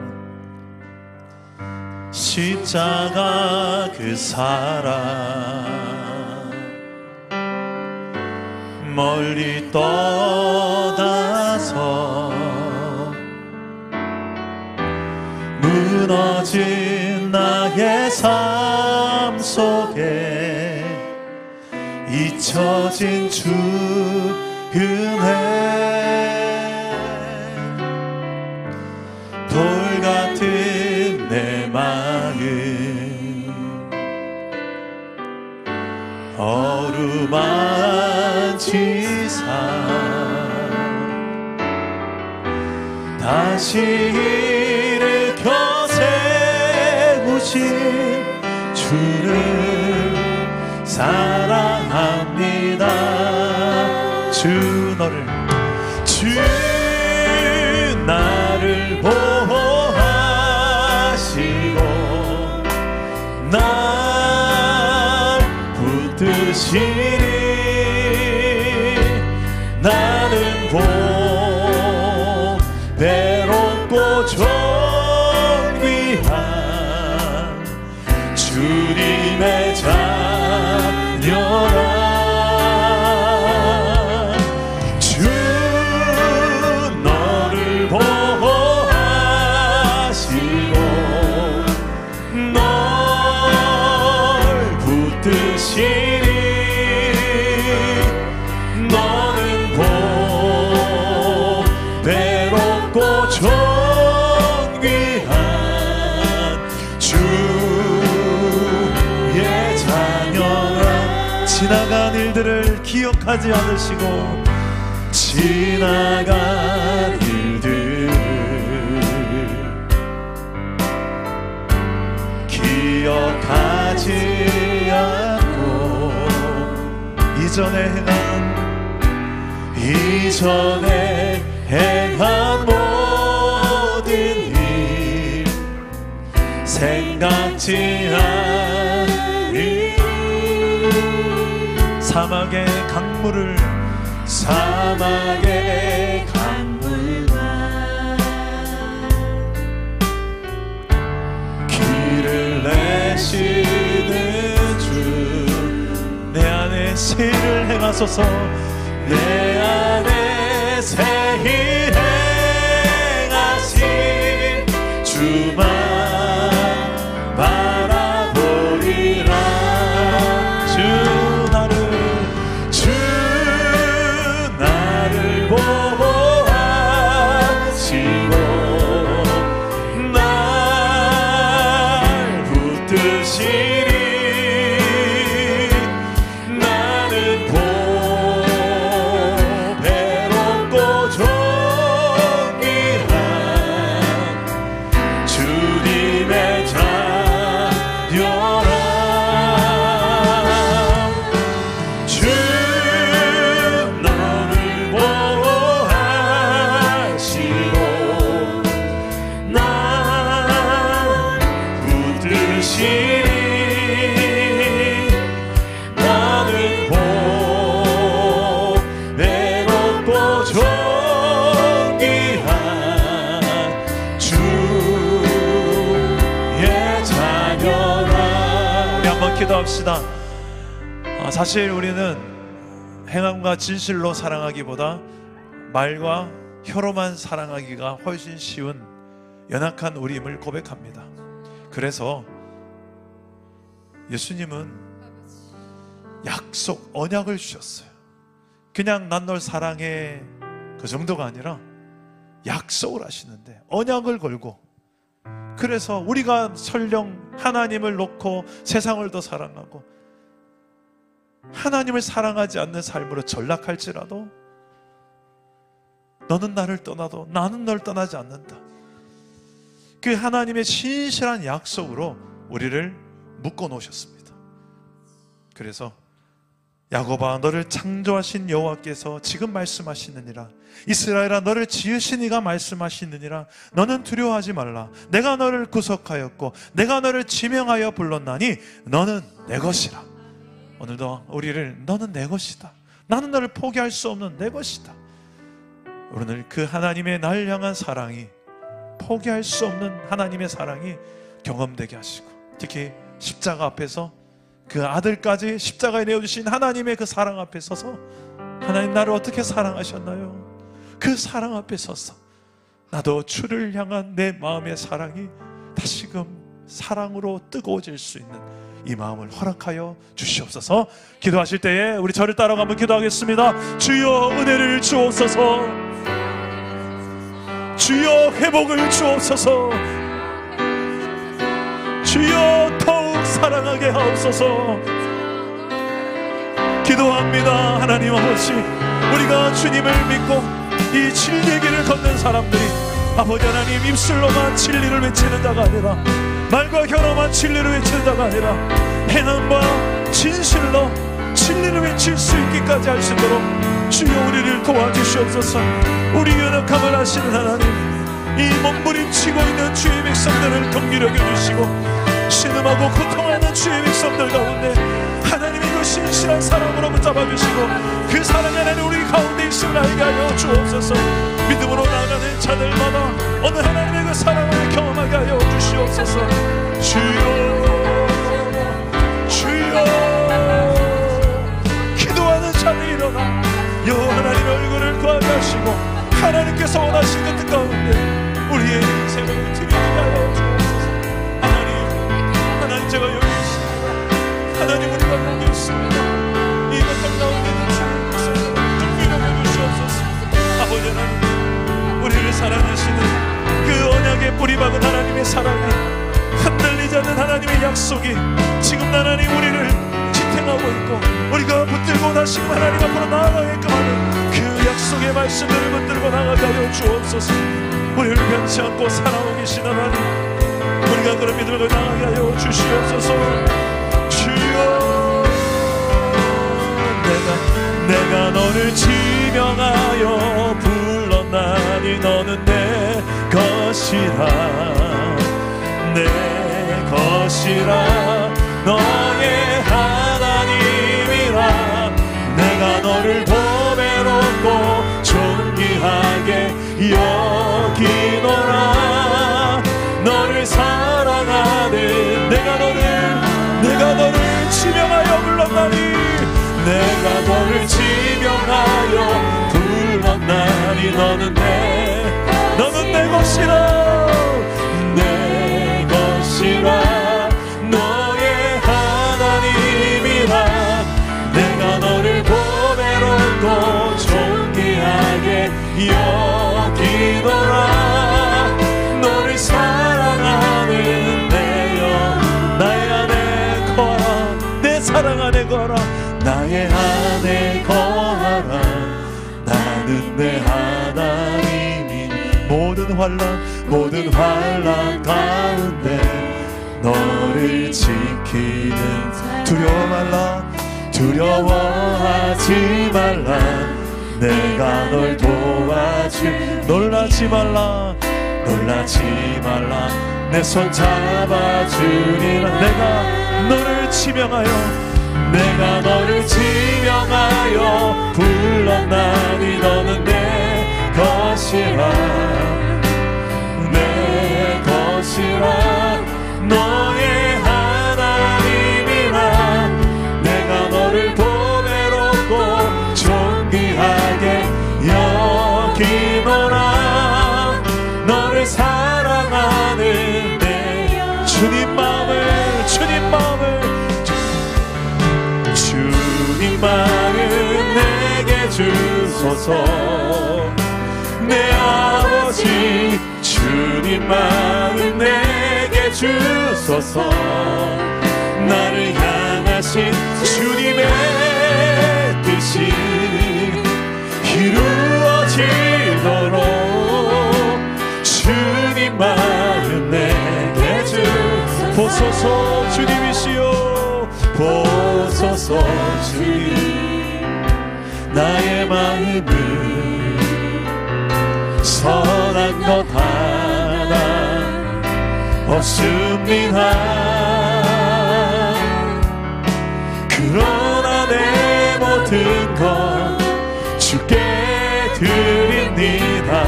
십자가 그 사랑 멀리 떠나서 무너진 나의 삶 속에 잊혀진 주 은혜, 돌 같은 내 마음 어루만지사 다시 일으켜 세우신 주를 사랑합니다. 주 너를, 주 나를 보호하시고 나 붙드시리. 나는 보배롭고 존귀한 주님의 자녀라. 주 너를 보호하시고 널 붙드시리. 너는 보배롭고 존귀한 주의 자녀라. 지나간 일들을 기억하지 않으시고 지나간 일들 기억하지 않고 이전에 행한 모든 일 생각지 않으리. 사막의 강물을 길을 내시는 주. 내 안에 새를 행하소서. 내 안에 새 일 행하신 주만 바라보리라. 주 나를 보호하시고 날 붙드시리. 나는 보배롭고 존귀한 주님의 자녀라. 주 너를 보호하시고 날 붙드시리. 나는 보배롭고 존귀한 주의 자녀라. 우리 한번 기도합시다. 사실 우리는 행함과 진실로 사랑하기보다 말과 혀로만 사랑하기가 훨씬 쉬운 연약한 우리임을 고백합니다. 그래서 예수님은 약속, 언약을 주셨어요. 그냥 난 널 사랑해 그 정도가 아니라 약속을 하시는데 언약을 걸고, 그래서 우리가 설령 하나님을 놓고 세상을 더 사랑하고 하나님을 사랑하지 않는 삶으로 전락할지라도 너는 나를 떠나도 나는 널 떠나지 않는다. 그 하나님의 신실한 약속으로 우리를 묶어 놓으셨습니다. 그래서 야곱아, 너를 창조하신 여호와께서 지금 말씀하시느니라. 이스라엘아, 너를 지으신 이가 말씀하시느니라. 너는 두려워하지 말라. 내가 너를 구속하였고 내가 너를 지명하여 불렀나니 너는 내 것이라. 오늘도 우리를 너는 내 것이다, 나는 너를 포기할 수 없는 내 것이다. 오늘 그 하나님의 날 향한 사랑이, 포기할 수 없는 하나님의 사랑이 경험되게 하시고, 특히 십자가 앞에서 그 아들까지 십자가에 내어주신 하나님의 그 사랑 앞에 서서, 하나님 나를 어떻게 사랑하셨나요? 그 사랑 앞에 서서 나도 주를 향한 내 마음의 사랑이 다시금 사랑으로 뜨거워질 수 있는 이 마음을 허락하여 주시옵소서. 기도하실 때에 우리 저를 따라가 한번 기도하겠습니다. 주여 은혜를 주옵소서. 주여 회복을 주옵소서. 주여 더욱 사랑하게 하옵소서. 기도합니다. 하나님 아버지, 우리가 주님을 믿고 이 진리의 길을 걷는 사람들이 아버지 하나님, 입술로만 진리를 외치는 자가 아니라, 말과 혀로만 진리를 외치는 자가 아니라 행함과 진실로 진리를 외칠 수 있기까지 하시도록 주여 우리를 도와주시옵소서. 우리 연약함을 아시는 하나님, 이 몸부림치고 있는 주의 백성들을 경기력해 주시고, 신음하고 고통하는 주의 백성들 가운데 하나님이 그 그리고 신실한 사랑으로 붙잡아 주시고 그 사랑이 하나님 우리 가운데 있음을 알게 하여 주옵소서. 믿음으로 나아가는 자들마다 어느 하나님의 그 사랑을 경험하게 하여 주시옵소서. 주여 주여. 기도하는 자들이 일어나 여호와 하나님의 얼굴을 구하게 하시고 하나님께서 원하시는 그 가운데 우리의 인생을 드리게 하여 주옵소서. 하나님 제가 여기 있습니다. 하나님 우리가 여기 있습니다. 이 고통 가운데 있는 주님 목소리를 듣게 하여 주시옵소서. 아버지 하나님 우리를 사랑하시는 그 언약의 뿌리 박은 하나님의 사랑이 흔들리지 않는 하나님의 약속이 지금 하나님 우리를 지탱하고 있고 우리가 붙들고 다시 하나님 앞으로 나아가게끔 하는 그 약속의 말씀들을 붙들고 나가게 하여 주옵소서. 우리를 변치 않고 살아오고 계신 하나님 우리가 그런 믿음을 나가게 하여 주시옵소서. 주여 내가 너를 지명하여 불렀나니 너는 내 것이라 내 것이라 너의 하나님이라 내가 너를 보배롭고 존귀하게 여기노라. 너를 사랑하는 내가 너를 지명하여 불렀나니 내가 너를 지명하여 불렀나니 너는 내 것이라 내 것이라 너의 하나님이라 내가 너를 보배롭고 존귀하게 여기노라. 너를 사랑하는 내 영 나의 안에 거하라 내 사랑 안에 거하라 나의 안에 거하라. 나는 내 하나님이 모든 환난 가운데 너를 지키는 두려워하지 말라. 내가 널 도와줄 놀라지 말라 내 손 잡아주리라. 내가 너를 지명하여 불렀나니 너는 내 것이라 내 것이라 너의 하나님이라 내가 너를 보배롭고 존귀하게 여기노라. 너를 사랑하는 내 주님 마음을 내게 주소서. 내 아버지 주님 마음 내게 주소서. 나를 향하신 주님의 뜻이 이루어지도록 주님 마음 내게 주소서. 주님이시여 보소서. 주님 나의 마음을 선한 것 하나 없습니다. 그러나 내 모든 것 주께 드립니다.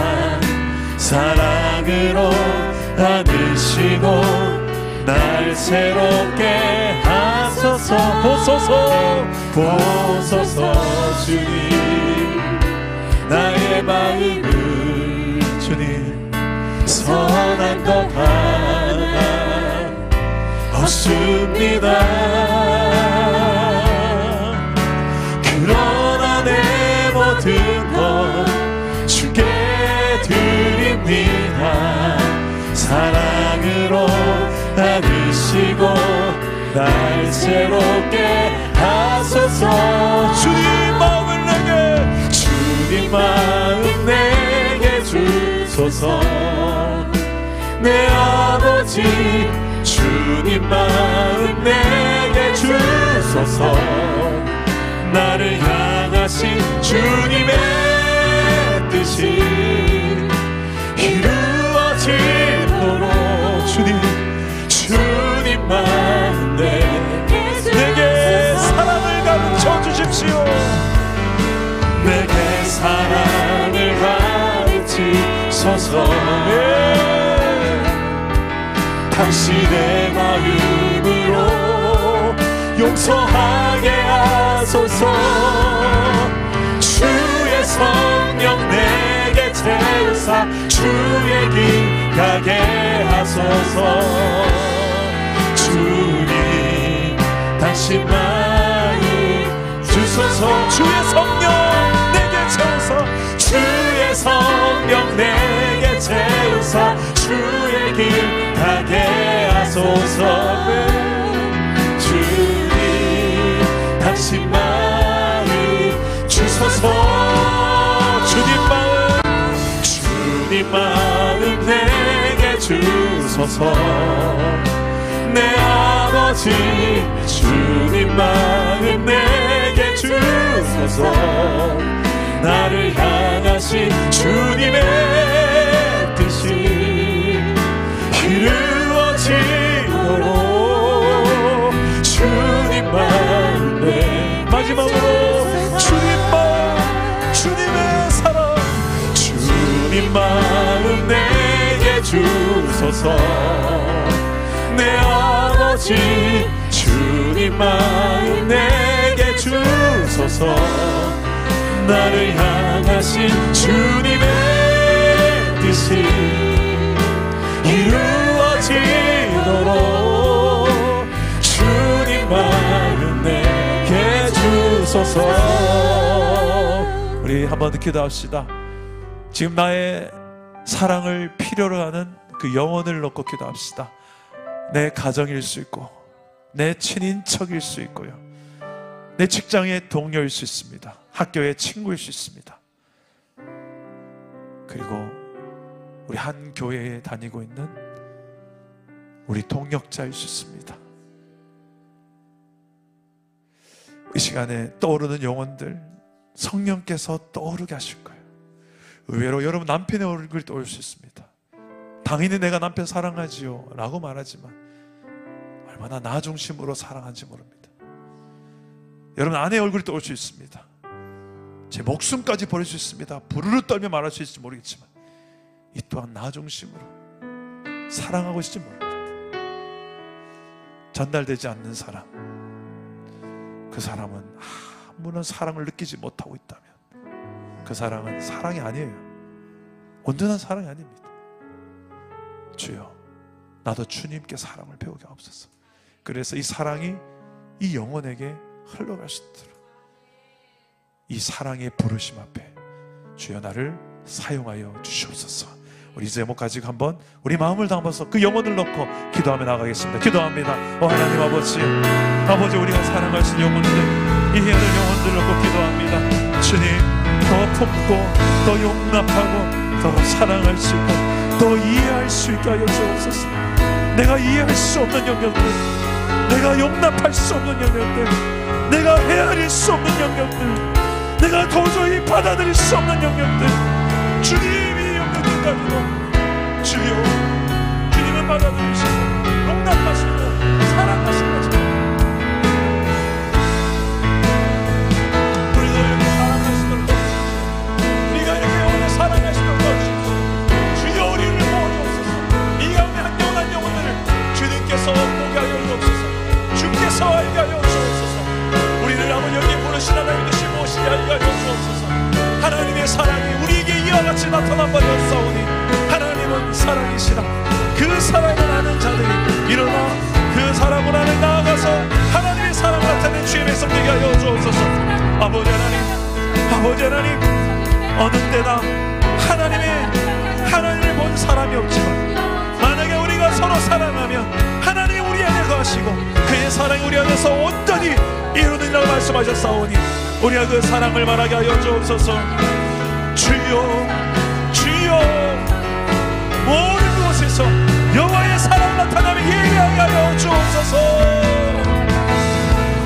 사랑으로 안으시고 날 새롭게 하소서. 보소서 주님 나의 마음을 주님 선한 것 하나 없습니다. 그러나 내 모든 것 주께 드립니다. 사랑으로 안으시고 날 새롭게 하소서. 주님 마음 내게 주소서. 내 아버지 주님 마음 내게 주소서. 나를 향하신 주님의 뜻이 이루어지도록 주님 마음 내게 사랑을 용서하게 하소서. 주의 성령 내게 채우사 주의 길 가게 하소서. 주님 다시 마음 주소서. 주의 성령 내게 채우사 주의 성령 내게 채우사 주의 길 가게 하소서. 주님 다시 마음 주소서. 주님 마음 내게 주소서. 내 아버지 주님 마음 내게 주소서. 나를 향하신 주님의 뜻이 이루어지도록 주님 마음에 마지막으로 주님 마음 주님의 사랑 주님 마음 내게 주소서. 내 아버지 주님 마음 내게 주소서. 나를 향하신 주님의 뜻이 이루어지도록 주님 마음 내게 주소서. 우리 한번 기도합시다. 지금 나의 사랑을 필요로 하는 그 영혼을 놓고 기도합시다. 내 가정일 수 있고 내 친인척일 수 있고요, 내 직장의 동료일 수 있습니다. 학교의 친구일 수 있습니다. 그리고 우리 한 교회에 다니고 있는 우리 동역자일 수 있습니다. 이 시간에 떠오르는 영혼들 성령께서 떠오르게 하실 거예요. 의외로 여러분 남편의 얼굴이 떠올 수 있습니다. 당연히 내가 남편 사랑하지요 라고 말하지만 얼마나 나 중심으로 사랑하는지 모릅니다. 여러분 아내의 얼굴이 떠올 수 있습니다. 제 목숨까지 버릴 수 있습니다. 부르르 떨며 말할 수 있을지 모르겠지만 이 또한 나 중심으로 사랑하고 있을지 모릅니다. 전달되지 않는 사랑, 그 사람은 아무런 사랑을 느끼지 못하고 있다면 그 사랑은 사랑이 아니에요. 온전한 사랑이 아닙니다. 주여, 나도 주님께 사랑을 배우게 하옵소서. 그래서 이 사랑이 이 영혼에게 흘러갈 수 있도록 이 사랑의 부르심 앞에 주여 나를 사용하여 주시옵소서. 우리 이 제목 가지고 한번 우리 마음을 담아서 그 영혼을 넣고 기도하며 나가겠습니다. 기도합니다. 하나님 아버지, 우리가 사랑할 수 있는 영혼들, 이 해야 될 영혼들 넣고 기도합니다. 주님, 더 품고 더 용납하고 더 사랑할 수 있고 더 이해할 수 있게 하여 주옵소서. 내가 이해할 수 없는 영역들, 내가 용납할 수 없는 영역들, 내가 헤아릴 수 없는 영역들, 내가 도저히 받아들일 수 없는 영역들, 주님이 영역들 가지고 주여, 주님은 받아들이시고 용납하시고 사랑하시고 우리가 이렇게 사랑하시도록 우리가 이렇게 영원히 사랑하시도록 도와주십시오. 주여, 우리를 모아주옵소서. 이 가운데 한 영혼 한 영혼들을 주님께서 보게 하여 주옵소서. 주께서 알게 하여 주옵소서. 우리를 아버지 여기에 부르신 하나님의 뜻이 무엇인지 알게 하여 주옵소서. 하나님의 사랑이 우리에게 이와 같이 나타난 바였사오니 하나님은 사랑이시라. 그 사랑을 아는 자들이 일어나 그 사랑을 안에 나아가서 하나님의 사랑을 나타낸 주의 백성 되게 하여 주옵소서. 아버지 하나님, 어느 때나 하나님을 본 사람이 없지만 만약에 우리가 서로 사랑하면 하나님이 우리 안에 거하시고 그의 사랑이 우리 안에서 온전히 이루느니라고 말씀하셨사오니 우리가 그 사랑을 말하게 하여 주옵소서. 주여, 모든 곳에서 여호와의 사랑 나타나며 예배하게 하여 주옵소서.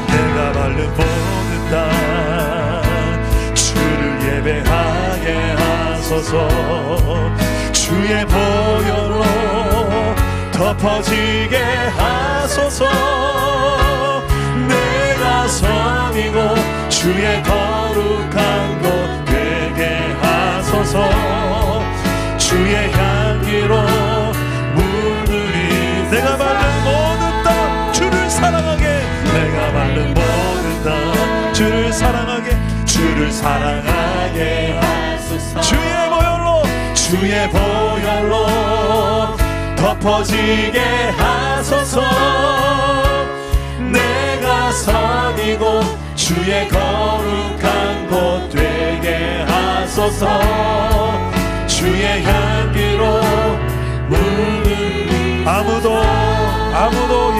내가 발른 모든 땅 주를 예배하게 하소서. 주의 보혈로 덮어지게 하소서. 내가 섬이고 주의 거룩한 곳 되게 하소서. 주의 향기로 물들이 내가 바른 모든 땅 주를 사랑하게, 내가 바른 주를 사랑하게 하소서. 주의 보혈로 덮어지게 하소서. 내가 선이고 주의 거룩한 곳 되게 하소서. 주의 향기로 물들이 아무도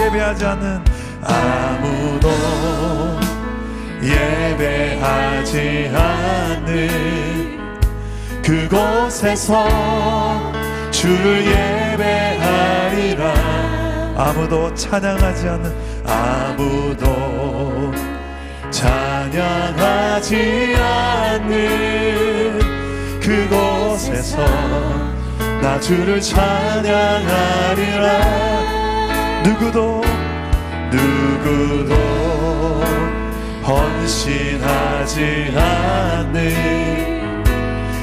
예배하지 않는, 아무도 예배하지 않는 그곳에서 주를 예배하리라. 아무도 찬양하지 않는, 아무도 찬양하지 않는 그곳에서 나 주를 찬양하리라. 누구도 헌신하지 않는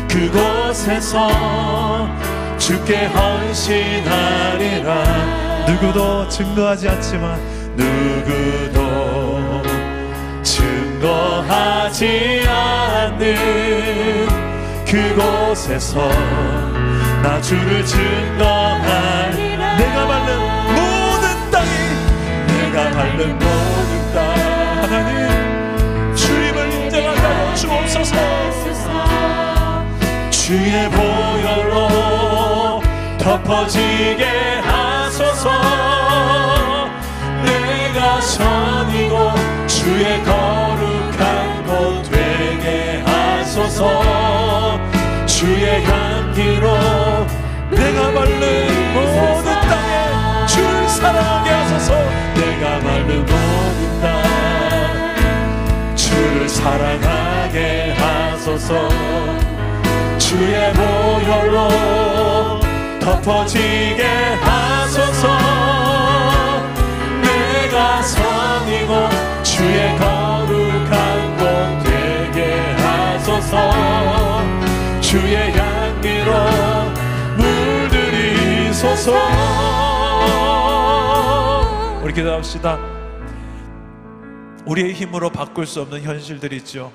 그곳에서 주께 헌신하리라. 누구도 증거하지 않지만, 누구도 증거하지 않는 그곳에서 나 주를 증거하리라. 내가 밟는 모든 땅이, 내가 밟는 모든 땅, 하나님 주님을 인정하게 하여 주옵소서. 주의 보혈로 덮어지게 하소서. 내가 선이고 주의 거룩한 곳 되게 하소서. 주의 향기로 내가 밟는 모든 땅에 주를 사랑하게 하소서. 내가 밟는 모든 땅 주를 사랑하게 하소서. 주의 보혈로 덮어지게 하소서. 내가 선이고 주의 거룩한 곳 되게 하소서. 주의 향기로 물들이소서. 우리 기도합시다. 우리의 힘으로 바꿀 수 없는 현실들이 있죠.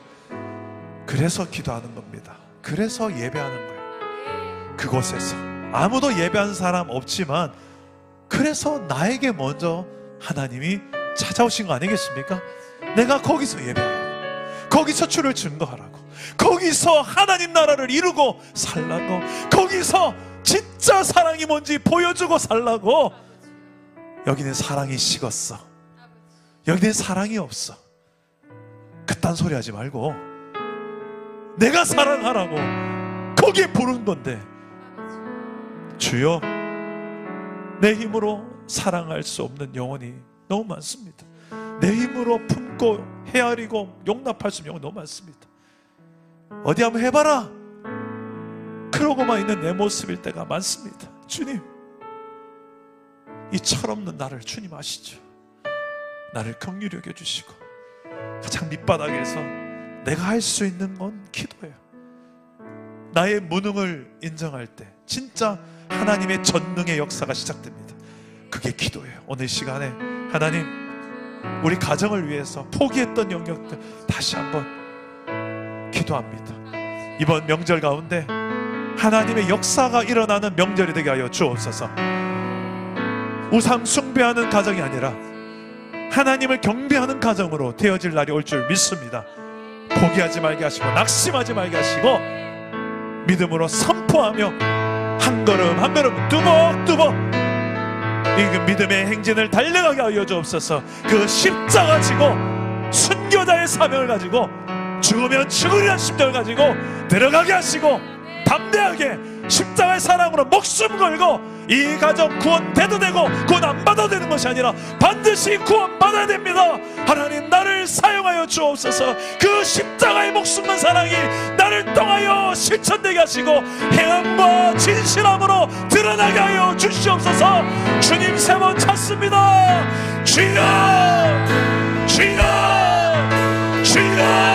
그래서 기도하는 겁니다. 그래서 예배하는 거예요. 그곳에서 아무도 예배하는 사람 없지만, 그래서 나에게 먼저 하나님이 찾아오신 거 아니겠습니까? 내가 거기서 예배하고, 거기서 주를 증거하라고, 거기서 하나님 나라를 이루고 살라고, 거기서 진짜 사랑이 뭔지 보여주고 살라고. 여기는 사랑이 식었어, 여기는 사랑이 없어. 그딴 소리 하지 말고 내가 사랑하라고 거기에 부른 건데, 주여, 내 힘으로 사랑할 수 없는 영혼이 너무 많습니다. 내 힘으로 품고 헤아리고 용납할 수 있는 영혼이 너무 많습니다. 어디 한번 해봐라 그러고만 있는 내 모습일 때가 많습니다. 주님, 이 철없는 나를 주님 아시죠? 나를 긍휼히 여겨주시고, 가장 밑바닥에서 내가 할 수 있는 건 기도예요. 나의 무능을 인정할 때 진짜 하나님의 전능의 역사가 시작됩니다. 그게 기도예요. 오늘 시간에 하나님, 우리 가정을 위해서 포기했던 영역들 다시 한번 기도합니다. 이번 명절 가운데 하나님의 역사가 일어나는 명절이 되게 하여 주옵소서. 우상 숭배하는 가정이 아니라 하나님을 경배하는 가정으로 되어질 날이 올 줄 믿습니다. 포기하지 말게 하시고 낙심하지 말게 하시고 믿음으로 선포하며 한 걸음 한 걸음 뚜벅뚜벅 이 믿음의 행진을 달려가게 하여 주옵소서. 그 십자가 지고 순교자의 사명을 가지고 죽으면 죽으리란 심정을 가지고 들어가게 하시고, 담대하게 십자가의 사랑으로 목숨 걸고 이 가정 구원돼도 되고 구원 안 받아도 되는 것이 아니라 반드시 구원받아야 됩니다. 하나님, 나를 사용하여 주옵소서. 그 십자가의 목숨 건 사랑이 나를 통하여 실천되게 하시고 행함과 진실함으로 드러나게 하여 주시옵소서. 주님, 세 번 찾습니다. 주여, 주여, 주여.